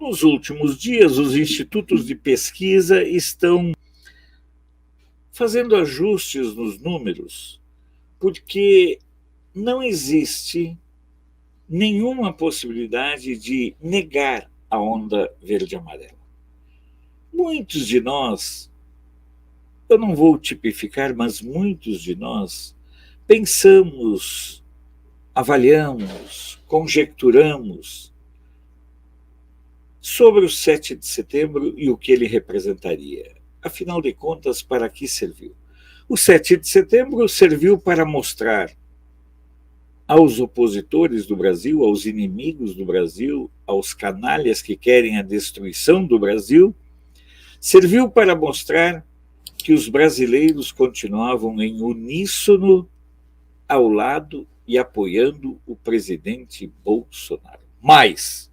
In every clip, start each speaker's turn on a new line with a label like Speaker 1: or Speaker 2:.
Speaker 1: Nos últimos dias, os institutos de pesquisa estão fazendo ajustes nos números, porque não existe nenhuma possibilidade de negar a onda verde e amarela. Muitos de nós, eu não vou tipificar, mas muitos de nós pensamos, avaliamos, conjecturamos sobre o 7 de setembro e o que ele representaria. Afinal de contas, para que serviu? O 7 de setembro serviu para mostrar aos opositores do Brasil, aos inimigos do Brasil, aos canalhas que querem a destruição do Brasil, serviu para mostrar que os brasileiros continuavam em uníssono ao lado e apoiando o presidente Bolsonaro. Mas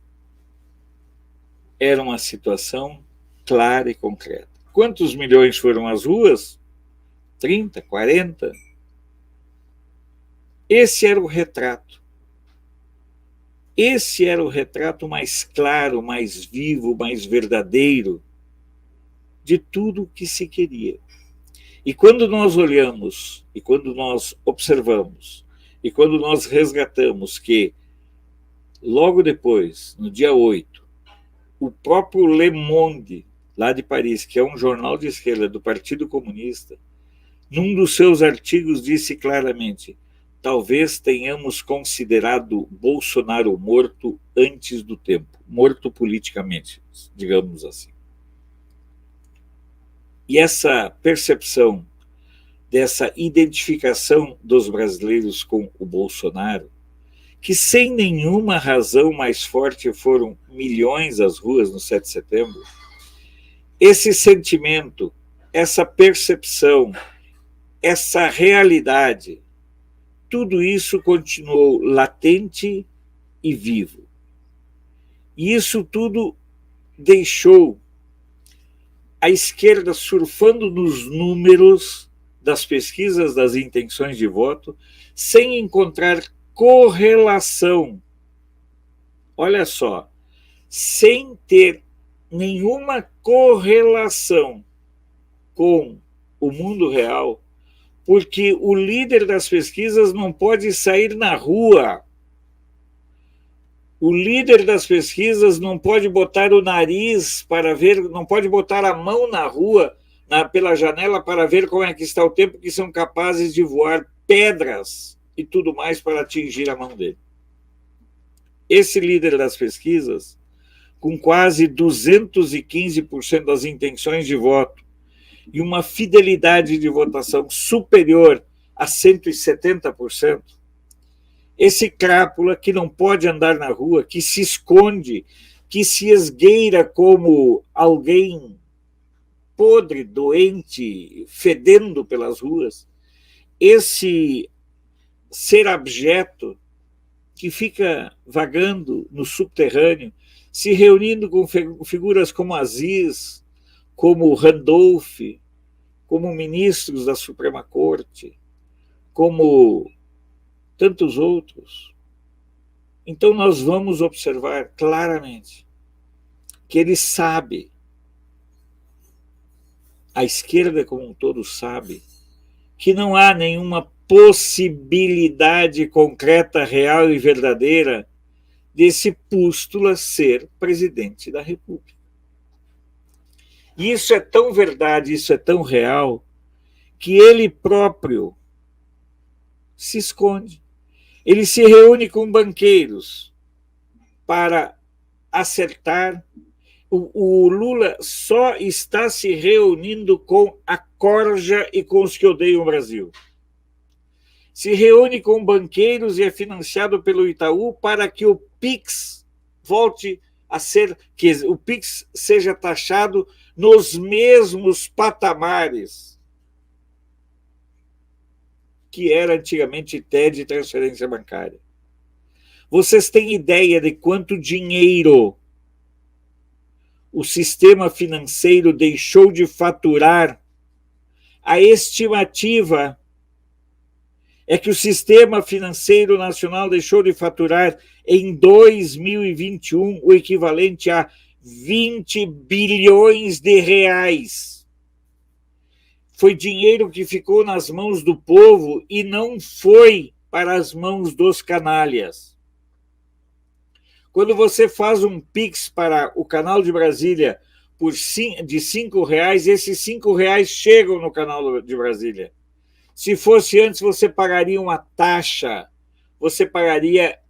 Speaker 1: era uma situação clara e concreta. Quantos milhões foram às ruas? 30, 40? Esse era o retrato. Esse era o retrato mais claro, mais vivo, mais verdadeiro de tudo o que se queria. E quando nós olhamos, e quando nós observamos, e quando nós resgatamos que, logo depois, no dia 8, o próprio Le Monde, lá de Paris, que é um jornal de esquerda do Partido Comunista, num dos seus artigos disse claramente: talvez tenhamos considerado Bolsonaro morto antes do tempo, morto politicamente, digamos assim. E essa percepção dessa identificação dos brasileiros com o Bolsonaro, que sem nenhuma razão mais forte foram milhões às ruas no 7 de setembro, esse sentimento, essa percepção, essa realidade, tudo isso continuou latente e vivo. E isso tudo deixou a esquerda surfando nos números das pesquisas das intenções de voto, sem encontrar correlação. Olha só, sem ter nenhuma correlação com o mundo real, porque o líder das pesquisas não pode sair na rua. O líder das pesquisas não pode botar o nariz para ver, não pode botar a mão na rua, pela janela, para ver como é que está o tempo, que são capazes de voar pedras e tudo mais para atingir a mão dele. Esse líder das pesquisas, com quase 215% das intenções de voto e uma fidelidade de votação superior a 170%, esse crápula que não pode andar na rua, que se esconde, que se esgueira como alguém podre, doente, fedendo pelas ruas, esse ser abjeto que fica vagando no subterrâneo, se reunindo com figuras como Aziz, como Randolph, como ministros da Suprema Corte, como tantos outros. Então nós vamos observar claramente que ele sabe, a esquerda como um todo sabe, que não há nenhuma possibilidade concreta, real e verdadeira desse pústula ser presidente da República. E isso é tão verdade, isso é tão real, que ele próprio se esconde. Ele se reúne com banqueiros para acertar. O Lula só está se reunindo com a corja e com os que odeiam o Brasil. Se reúne com banqueiros e é financiado pelo Itaú para que o PIX volte a ser, que o PIX seja taxado nos mesmos patamares que era antigamente TED, transferência bancária. Vocês têm ideia de quanto dinheiro o sistema financeiro deixou de faturar? A estimativa é que o sistema financeiro nacional deixou de faturar em 2021 o equivalente a 20 bilhões de reais. Foi dinheiro que ficou nas mãos do povo e não foi para as mãos dos canalhas. Quando você faz um Pix para o Canal de Brasília de R$5, esses R$5 chegam no Canal de Brasília. Se fosse antes, você pagaria uma taxa, você pagaria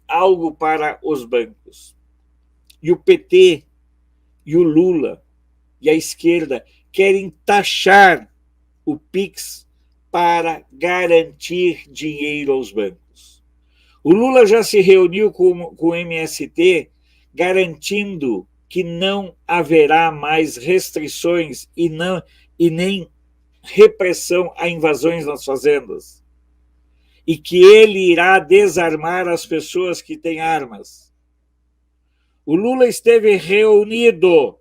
Speaker 1: algo para os bancos. E o PT, e o Lula, e a esquerda querem taxar o Pix para garantir dinheiro aos bancos. O Lula já se reuniu com o MST, garantindo que não haverá mais restrições e nem repressão a invasões nas fazendas. E que ele irá desarmar as pessoas que têm armas. O Lula esteve reunido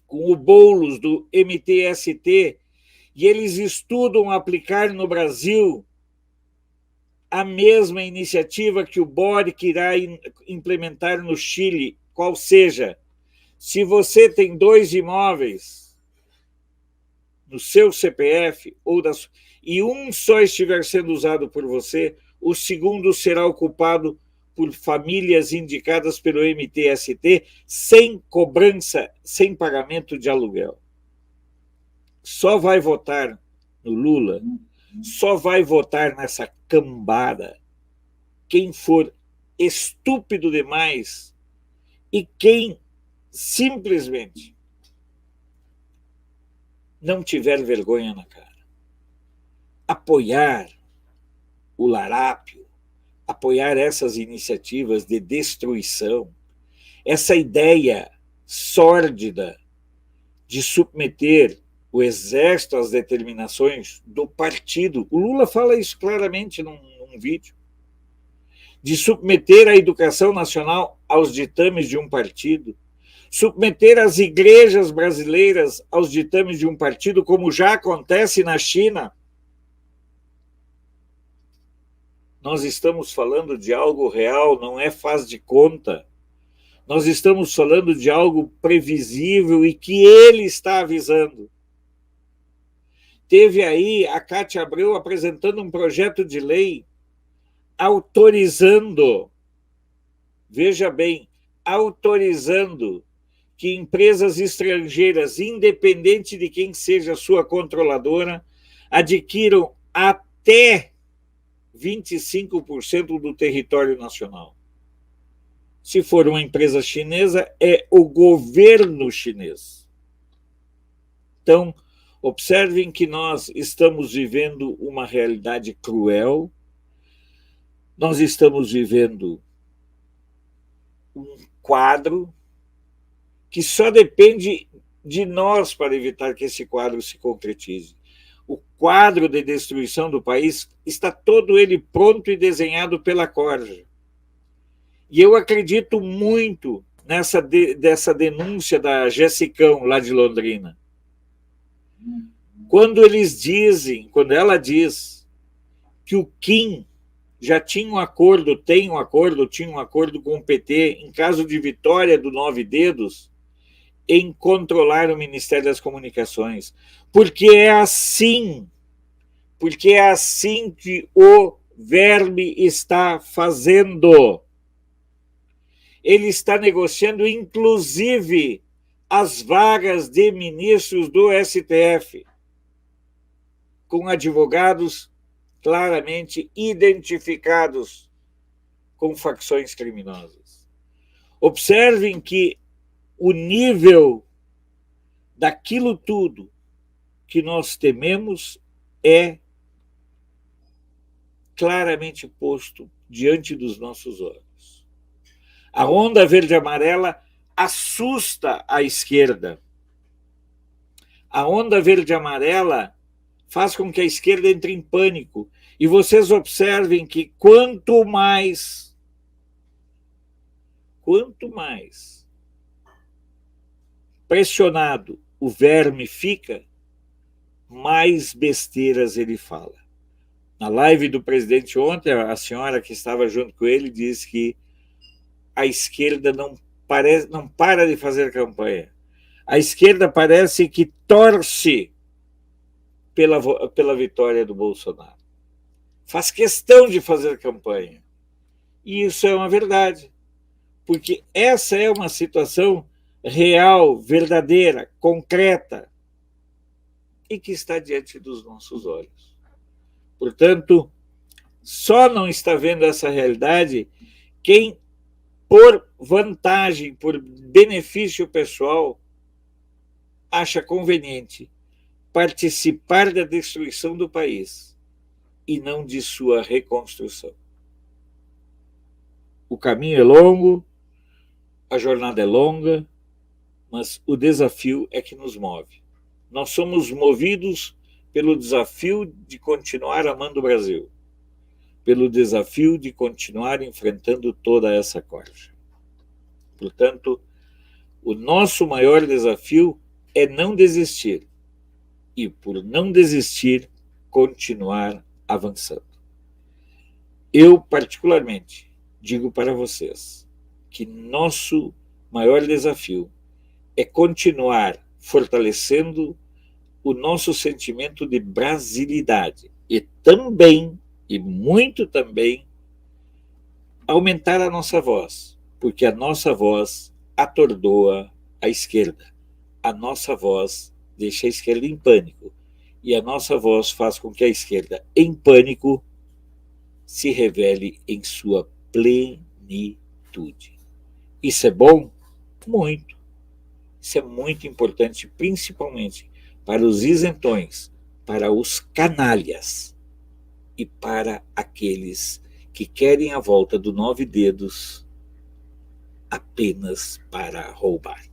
Speaker 1: com o Boulos do MTST e eles estudam aplicar no Brasil a mesma iniciativa que o Boric irá implementar no Chile, qual seja, se você tem 2 imóveis no seu CPF e um só estiver sendo usado por você, o segundo será ocupado por famílias indicadas pelo MTST sem cobrança, sem pagamento de aluguel. Só vai votar no Lula, só vai votar nessa cambada quem for estúpido demais e quem simplesmente não tiver vergonha na cara. Apoiar o larápio, apoiar essas iniciativas de destruição, essa ideia sórdida de submeter o exército às determinações do partido. O Lula fala isso claramente num vídeo. De submeter a educação nacional aos ditames de um partido, submeter as igrejas brasileiras aos ditames de um partido, como já acontece na China. Nós estamos falando de algo real, não é faz de conta. Nós estamos falando de algo previsível e que ele está avisando. Teve aí a Cátia Abreu apresentando um projeto de lei autorizando, veja bem, autorizando que empresas estrangeiras, independente de quem seja a sua controladora, adquiram até 25% do território nacional. Se for uma empresa chinesa, é o governo chinês. Então, observem que nós estamos vivendo uma realidade cruel, nós estamos vivendo um quadro que só depende de nós para evitar que esse quadro se concretize. O quadro de destruição do país está todo ele pronto e desenhado pela Corja. E eu acredito muito dessa denúncia da Jessicão, lá de Londrina. Quando ela diz que o Kim já tinha um acordo com o PT, em caso de vitória do Nove Dedos, em controlar o Ministério das Comunicações. Porque é assim que o verme está fazendo. Ele está negociando, inclusive, as vagas de ministros do STF, com advogados claramente identificados com facções criminosas. Observem que o nível daquilo tudo que nós tememos é claramente posto diante dos nossos olhos. A onda verde-amarela assusta a esquerda. A onda verde-amarela faz com que a esquerda entre em pânico. E vocês observem que quanto mais pressionado o verme fica, mais besteiras ele fala. Na live do presidente ontem, a senhora que estava junto com ele disse que a esquerda não não para de fazer campanha. A esquerda parece que torce pela vitória do Bolsonaro. Faz questão de fazer campanha. E isso é uma verdade, porque essa é uma situação real, verdadeira, concreta, e que está diante dos nossos olhos. Portanto, só não está vendo essa realidade quem, por vantagem, por benefício pessoal, acha conveniente participar da destruição do país e não de sua reconstrução. O caminho é longo, a jornada é longa, mas o desafio é que nos move. Nós somos movidos pelo desafio de continuar amando o Brasil, pelo desafio de continuar enfrentando toda essa corja. Portanto, o nosso maior desafio é não desistir e, por não desistir, continuar avançando. Eu, particularmente, digo para vocês que nosso maior desafio é continuar fortalecendo o nosso sentimento de brasilidade e também, e muito também, aumentar a nossa voz, porque a nossa voz atordoa a esquerda. A nossa voz deixa a esquerda em pânico e a nossa voz faz com que a esquerda, em pânico, se revele em sua plenitude. Isso é bom? Muito. Isso é muito importante, principalmente para os isentões, para os canalhas e para aqueles que querem a volta do 9 dedos apenas para roubar.